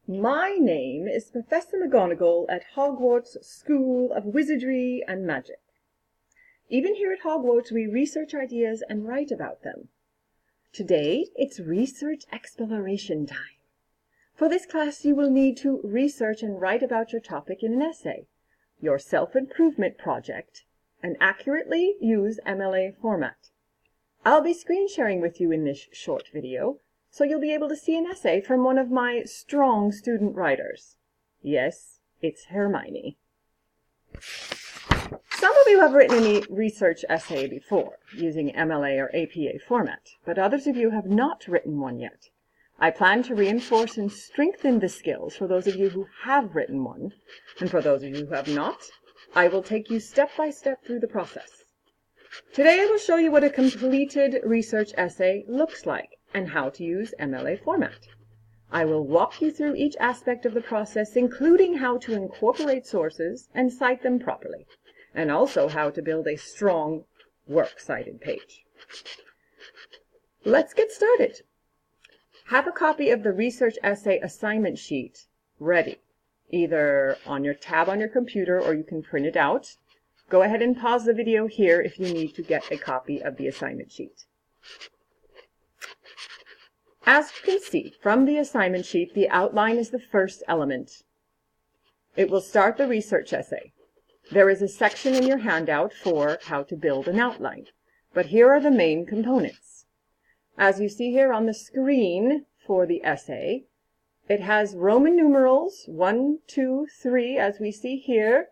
My name is Professor McGonagall at Hogwarts School of Wizardry and Magic. Even here at Hogwarts, we research ideas and write about them. Today, it's research exploration time. For this class, you will need to research and write about your topic in an essay, your self-improvement project, and accurately use MLA format. I'll be screen sharing with you in this short video, so you'll be able to see an essay from one of my strong student writers. Yes, it's Hermione. Some of you have written a research essay before, using MLA or APA format, but others of you have not written one yet. I plan to reinforce and strengthen the skills for those of you who have written one, and for those of you who have not, I will take you step by step through the process. Today I will show you what a completed research essay looks like and how to use MLA format. I will walk you through each aspect of the process, including how to incorporate sources and cite them properly, and also how to build a strong works cited page. Let's get started. Have a copy of the research essay assignment sheet ready, either on your tab on your computer or you can print it out. Go ahead and pause the video here if you need to get a copy of the assignment sheet. As you can see from the assignment sheet, the outline is the first element. It will start the research essay. There is a section in your handout for how to build an outline, but here are the main components. As you see here on the screen for the essay, it has Roman numerals 1, 2, 3 as we see here,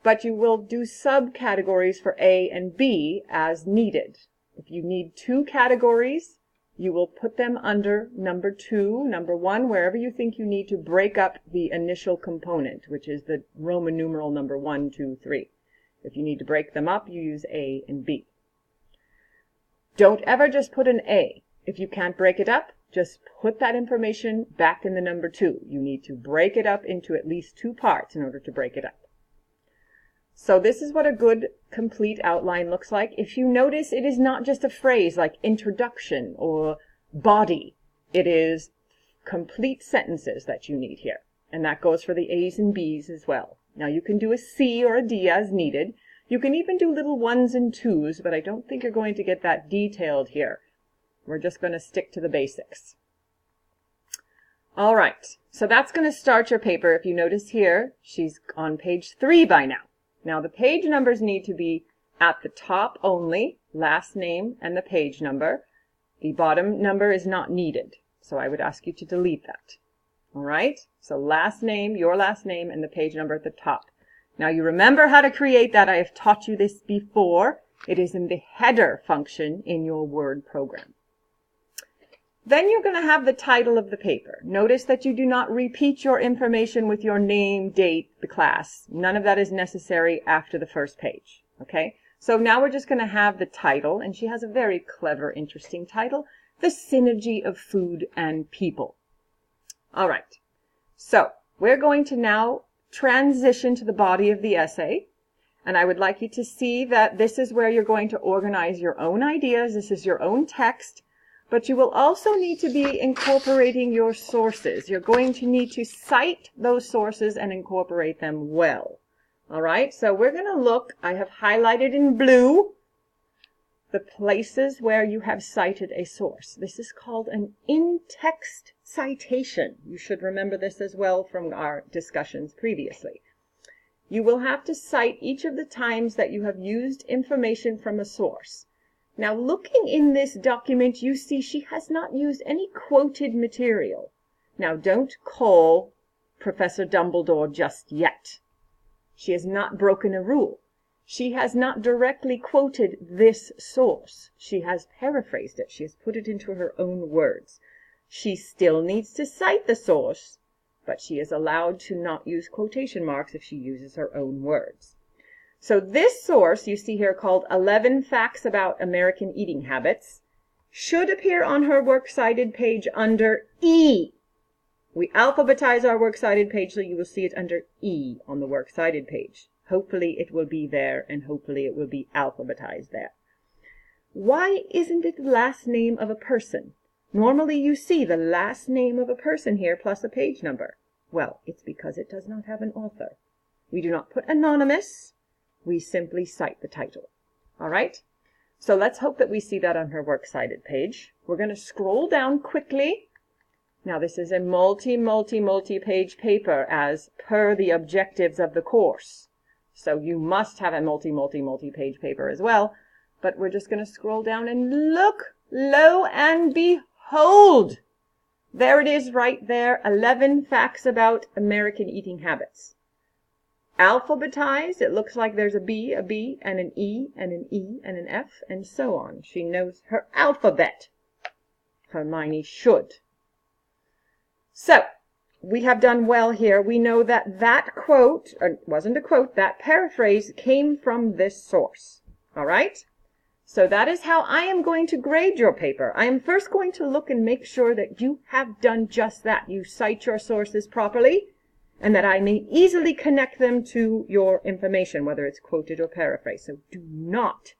but you will do subcategories for A and B as needed. If you need 2 categories, you will put them under number 2, number 1, wherever you think you need to break up the initial component, which is the Roman numeral number 1, 2, 3. If you need to break them up, you use A and B. Don't ever just put an A. If you can't break it up, just put that information back in the number 2. You need to break it up into at least 2 parts in order to break it up. So this is what a good complete outline looks like. If you notice, it is not just a phrase like introduction or body. It is complete sentences that you need here. And that goes for the A's and B's as well. Now you can do a C or a D as needed. You can even do little 1s and 2s, but I don't think you're going to get that detailed here. We're just going to stick to the basics. All right, so that's going to start your paper. If you notice here, she's on page 3 by now. Now the page numbers need to be at the top only, last name and the page number. The bottom number is not needed, so I would ask you to delete that. All right, so last name, your last name, and the page number at the top. Now you remember how to create that. I have taught you this before. It is in the header function in your Word program. Then you're going to have the title of the paper. Notice that you do not repeat your information with your name, date, the class. None of that is necessary after the first page. Okay? So now we're just going to have the title, and she has a very clever, interesting title, The Synergy of Food and People. All right. So we're going to now transition to the body of the essay. And I would like you to see that this is where you're going to organize your own ideas. This is your own text. But you will also need to be incorporating your sources. You're going to need to cite those sources and incorporate them well. All right, so we're going to look, I have highlighted in blue the places where you have cited a source. This is called an in-text citation. You should remember this as well from our discussions previously. You will have to cite each of the times that you have used information from a source. Now, looking in this document, you see she has not used any quoted material. Now, don't call Professor Dumbledore just yet. She has not broken a rule. She has not directly quoted this source. She has paraphrased it. She has put it into her own words. She still needs to cite the source, but she is allowed to not use quotation marks if she uses her own words. So this source you see here called 11 Facts About American Eating Habits should appear on her works cited page under E. We alphabetize our works cited page, so you will see it under E on the works cited page. Hopefully it will be there, and hopefully it will be alphabetized there. Why isn't it the last name of a person? Normally you see the last name of a person here plus a page number. Well, it's because it does not have an author. We do not put anonymous. We simply cite the title. All right? So let's hope that we see that on her works cited page. We're going to scroll down quickly. Now, this is a multi-page paper as per the objectives of the course. So you must have a multi-page paper as well. But we're just going to scroll down and look, lo and behold. There it is right there, 11 facts about American eating habits. Alphabetized, it looks like there's a B, and an E, and an E, and an F, and so on. She knows her alphabet. Hermione should. So, we have done well here. We know that that quote, or it wasn't a quote, that paraphrase came from this source. All right? So that is how I am going to grade your paper. I am first going to look and make sure that you have done just that. You cite your sources properly, and that I may easily connect them to your information, whether it's quoted or paraphrased. So do not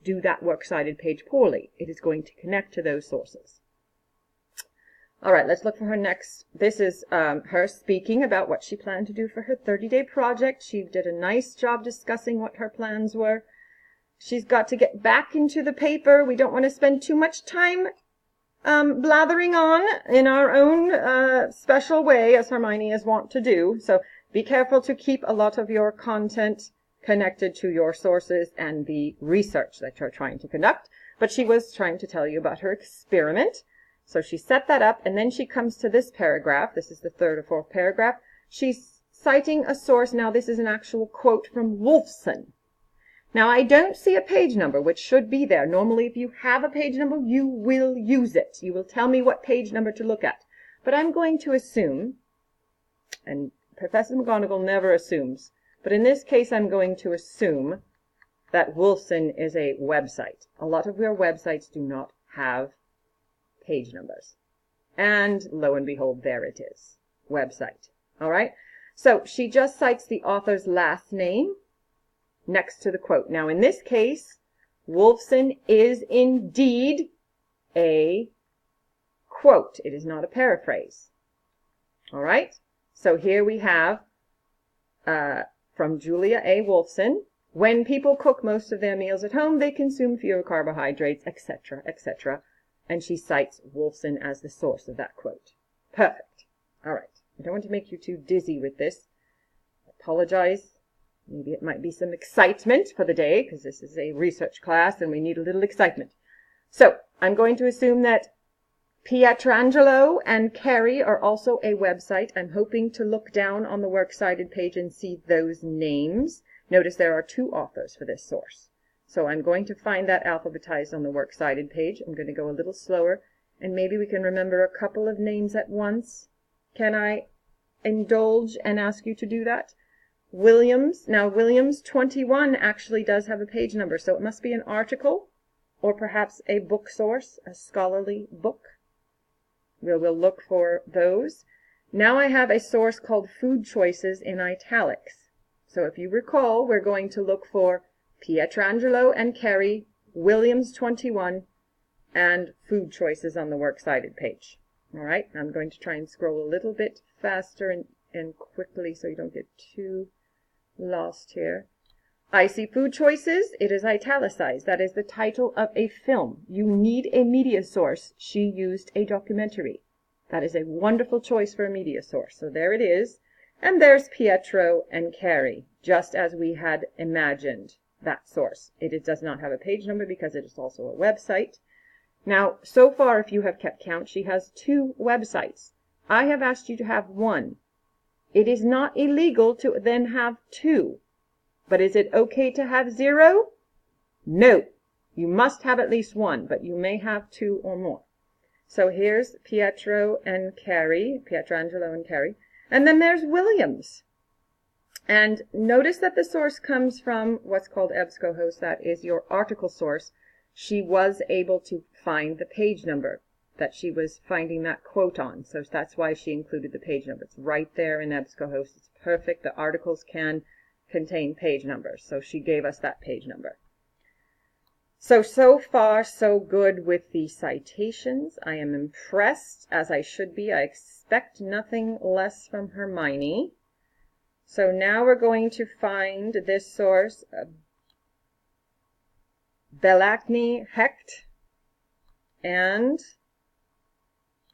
do that works cited page poorly. It is going to connect to those sources. All right, let's look for her next. This is her speaking about what she planned to do for her 30-day project. She did a nice job discussing what her plans were. She's got to get back into the paper. We don't want to spend too much time blathering on in our own special way, as Hermione is wont to do. So be careful to keep a lot of your content connected to your sources and the research that you're trying to conduct. But she was trying to tell you about her experiment. So she set that up, and then she comes to this paragraph. This is the third or fourth paragraph. She's citing a source. Now, this is an actual quote from Wolfson. Now, I don't see a page number, which should be there. Normally, if you have a page number, you will use it. You will tell me what page number to look at. But I'm going to assume, and Professor McGonagall never assumes, but in this case, I'm going to assume that Wolfson is a website. A lot of your websites do not have page numbers. And lo and behold, there it is. Website. All right? So she just cites the author's last name next to the quote. Now, in this case, Wolfson is indeed a quote. It is not a paraphrase. All right? So here we have from Julia A. Wolfson, when people cook most of their meals at home, they consume fewer carbohydrates, etc., etc. And she cites Wolfson as the source of that quote. Perfect. All right. I don't want to make you too dizzy with this. Apologize. Maybe it might be some excitement for the day, because this is a research class and we need a little excitement. So I'm going to assume that Pietrangelo and Carey are also a website. I'm hoping to look down on the works cited page and see those names. Notice there are two authors for this source. So I'm going to find that alphabetized on the works cited page. I'm going to go a little slower, and maybe we can remember a couple of names at once. Can I indulge and ask you to do that? Williams. Now, Williams 21 actually does have a page number, so it must be an article or perhaps a book source, a scholarly book. We'll look for those. Now I have a source called Food Choices in italics. So if you recall, we're going to look for Pietrangelo and Carey, Williams 21, and Food Choices on the works cited page. All right, I'm going to try and scroll a little bit faster and quickly so you don't get too lost here. I see Food Choices. It is italicized. That is the title of a film. You need a media source. She used a documentary. That is a wonderful choice for a media source. So there it is. And there's Pietro and Carey, just as we had imagined that source. It does not have a page number because it is also a website. Now, so far, if you have kept count, she has 2 websites. I have asked you to have 1. It is not illegal to then have 2. But is it okay to have 0? No. You must have at least 1, but you may have 2 or more. So here's Pietro and Carey, Pietrangelo and Carey. And then there's Williams. And notice that the source comes from what's called EBSCOhost. That is your article source. She was able to find the page number that she was finding that quote on. So that's why she included the page number. It's right there in EBSCOhost. It's perfect. The articles can contain page numbers. So she gave us that page number. So far, so good with the citations. I am impressed, as I should be. I expect nothing less from Hermione. So now we're going to find this source, Belacne Hecht and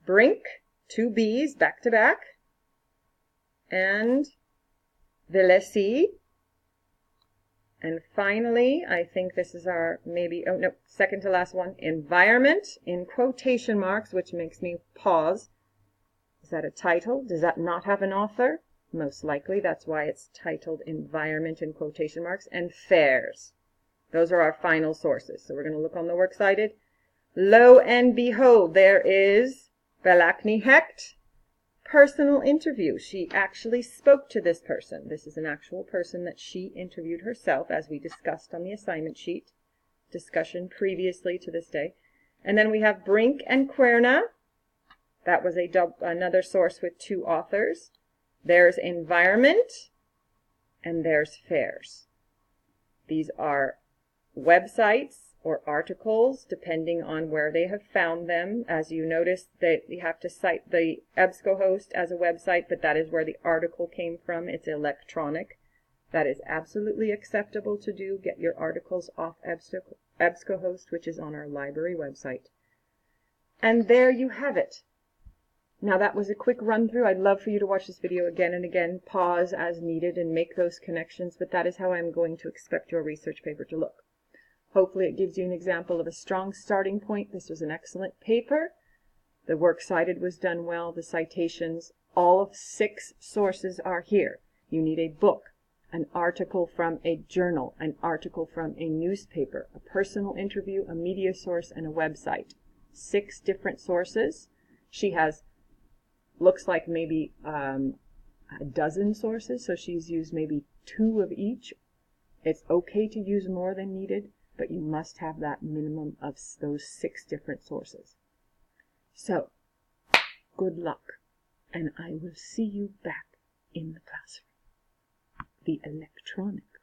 Brink, 2 B's back to back, and Villesi. And finally, I think this is our second to last one, environment in quotation marks, which makes me pause. Is that a title? Does that not have an author? Most likely, that's why it's titled environment in quotation marks, and fairs. Those are our final sources. So we're going to look on the works cited. Lo and behold, there is Belacne Hecht. Personal interview. She actually spoke to this person. This is an actual person that she interviewed herself, as we discussed on the assignment sheet. Discussion previously to this day. And then we have Brink and Querna. That was another source with 2 authors. There's environment, and there's fairs. These are websites or articles, depending on where they have found them. As you notice, that you have to cite the EBSCOhost as a website, but that is where the article came from. It's electronic. That is absolutely acceptable to do. Get your articles off EBSCOhost, which is on our library website. And there you have it. Now that was a quick run through. I'd love for you to watch this video again and again, pause as needed and make those connections, but that is how I'm going to expect your research paper to look. Hopefully it gives you an example of a strong starting point. This was an excellent paper. The work cited was done well. The citations, all of 6 sources are here. You need a book, an article from a journal, an article from a newspaper, a personal interview, a media source, and a website. 6 different sources. She has, looks like maybe a dozen sources, so she's used maybe 2 of each. It's okay to use more than needed, but you must have that minimum of those 6 different sources. So, good luck, and I will see you back in the classroom. The electronic